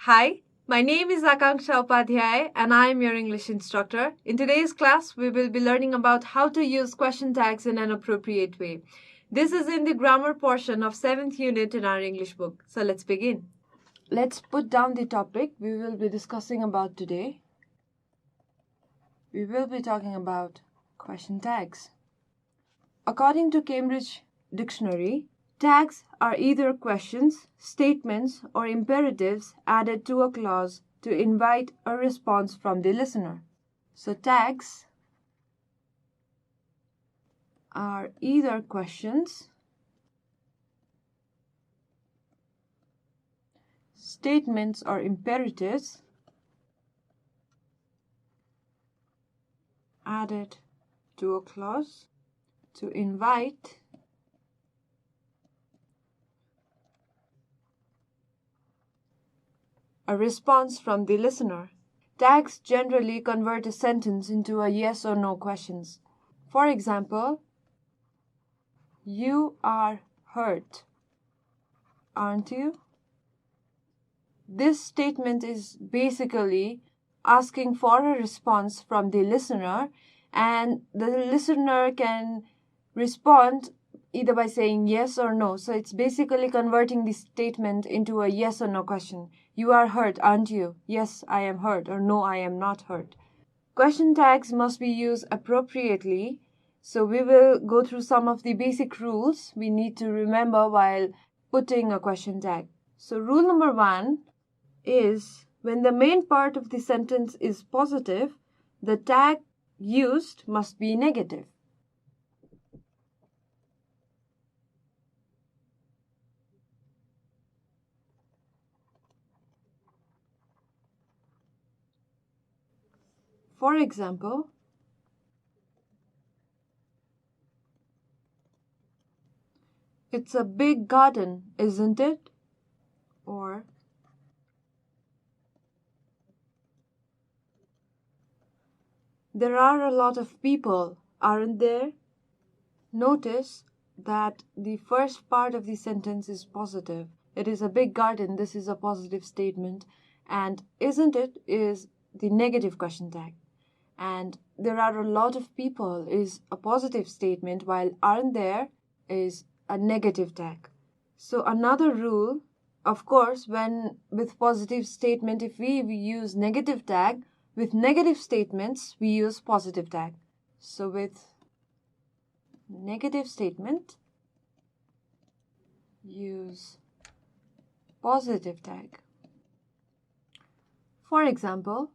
Hi, my name is Akankshya Upadhyay and I am your English instructor. In today's class, we will be learning about how to use question tags in an appropriate way. This is in the grammar portion of 7th unit in our English book. So let's begin. Let's put down the topic we will be discussing about today. We will be talking about question tags. According to Cambridge Dictionary, tags are either questions, statements, or imperatives added to a clause to invite a response from the listener. So tags are either questions, statements, or imperatives added to a clause to invite a response from the listener. Tags generally convert a sentence into a yes or no questions. For example, you are hurt, aren't you? This statement is basically asking for a response from the listener, and the listener can respond either by saying yes or no. So it's basically converting the statement into a yes or no question. You are hurt, aren't you? Yes, I am hurt, or no, I am not hurt. Question tags must be used appropriately. So we will go through some of the basic rules we need to remember while putting a question tag. So rule number 1 is when the main part of the sentence is positive, the tag used must be negative. For example, it's a big garden, isn't it? Or there are a lot of people, aren't there? Notice that the first part of the sentence is positive. It is a big garden. This is a positive statement. And isn't it is the negative question tag. And there are a lot of people is a positive statement, while aren't there is a negative tag. So another rule, of course, when with positive statement, if we use negative tag, with negative statements, we use positive tag. So with negative statement, use positive tag. For example,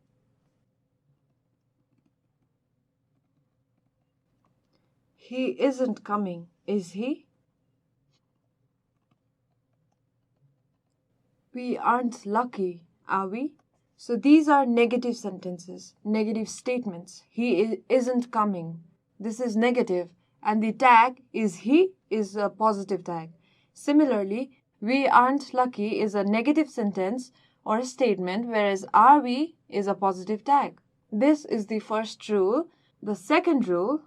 he isn't coming, is he? We aren't lucky, are we? So these are negative sentences, negative statements. He isn't coming. This is negative, and the tag is he is a positive tag. Similarly, we aren't lucky is a negative sentence or a statement, whereas are we is a positive tag. This is the first rule. The second rule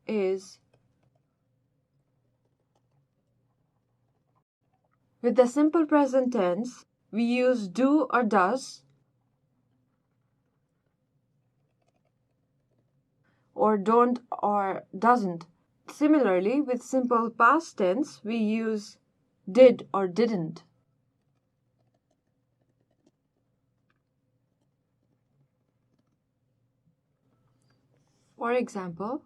is with the simple present tense, we use do or does or don't or doesn't. Similarly, with simple past tense, we use did or didn't. For example,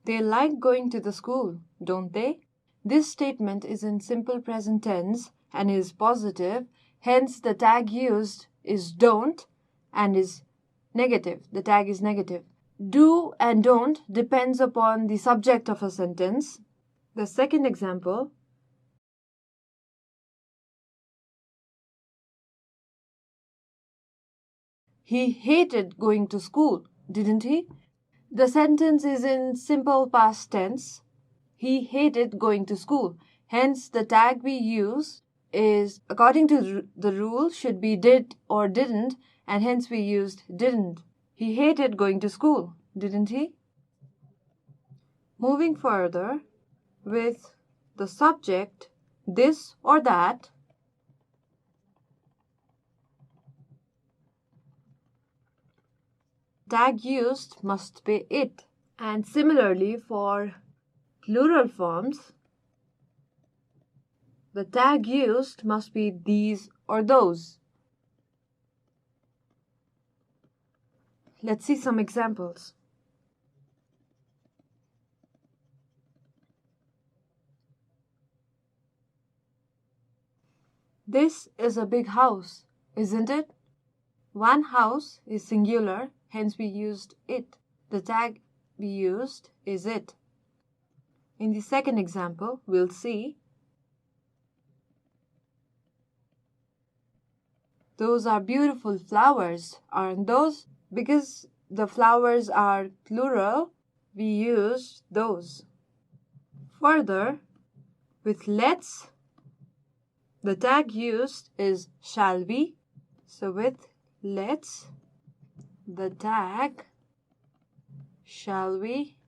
they like going to the school, don't they? This statement is in simple present tense and is positive, hence the tag used is don't and is negative. The tag is negative. Do and don't depends upon the subject of a sentence. The second example, he hated going to school, didn't he? The sentence is in simple past tense. He hated going to school. Hence, the tag we use is, according to the rule, should be did or didn't, and hence we used didn't. He hated going to school, didn't he? Moving further with the subject this or that, tag used must be it. And similarly for plural forms, the tag used must be these or those. Let's see some examples. This is a big house, isn't it? One house is singular, hence we used it. The tag we used is it. In the second example, we'll see those are beautiful flowers, aren't those? Because the flowers are plural, we use those. Further, with let's, the tag used is shall we. So with let's, the tag shall we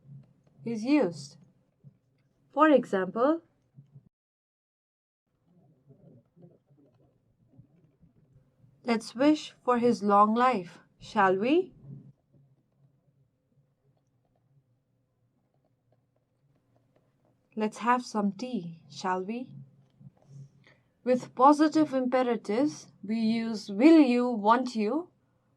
is used. For example, let's wish for his long life, shall we? Let's have some tea, shall we? With positive imperatives, we use will you, want you,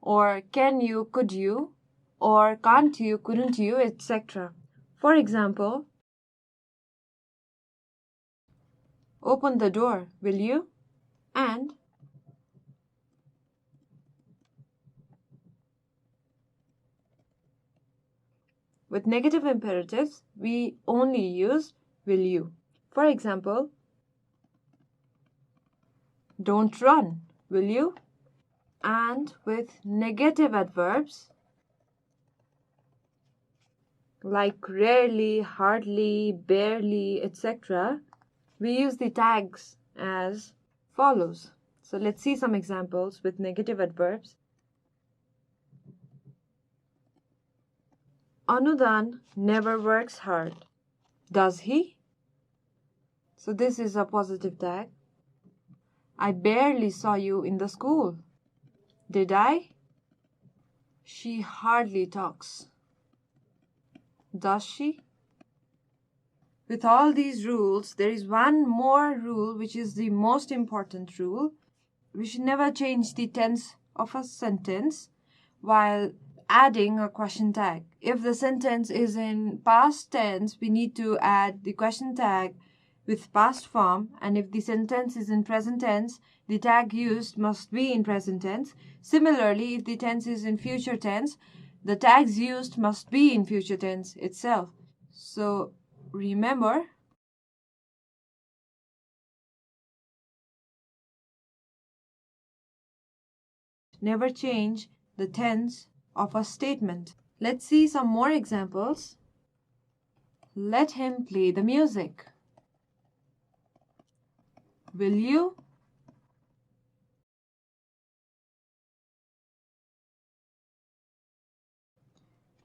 or can you, could you, or can't you, couldn't you, etc. For example, open the door, will you? And with negative imperatives, we only use will you. For example, don't run, will you? And with negative adverbs like rarely, hardly, barely, etc., we use the tags as follows. So let's see some examples with negative adverbs. Anudan never works hard. Does he? So this is a positive tag. I barely saw you in the school. Did I? She hardly talks. Does she? With all these rules, there is one more rule which is the most important rule. We should never change the tense of a sentence while adding a question tag. If the sentence is in past tense, we need to add the question tag with past form, and if the sentence is in present tense, the tag used must be in present tense. Similarly, if the tense is in future tense, the tags used must be in future tense itself. So remember, never change the tense of a statement. Let's see some more examples. Let him play the music. Will you?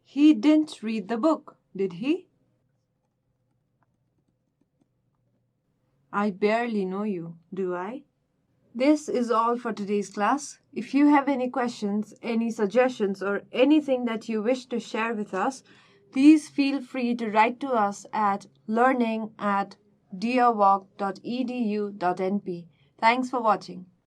He didn't read the book, did he? I barely know you, do I? This is all for today's class. If you have any questions, any suggestions, or anything that you wish to share with us, please feel free to write to us at learning@deerwalk.edu.np. Thanks for watching.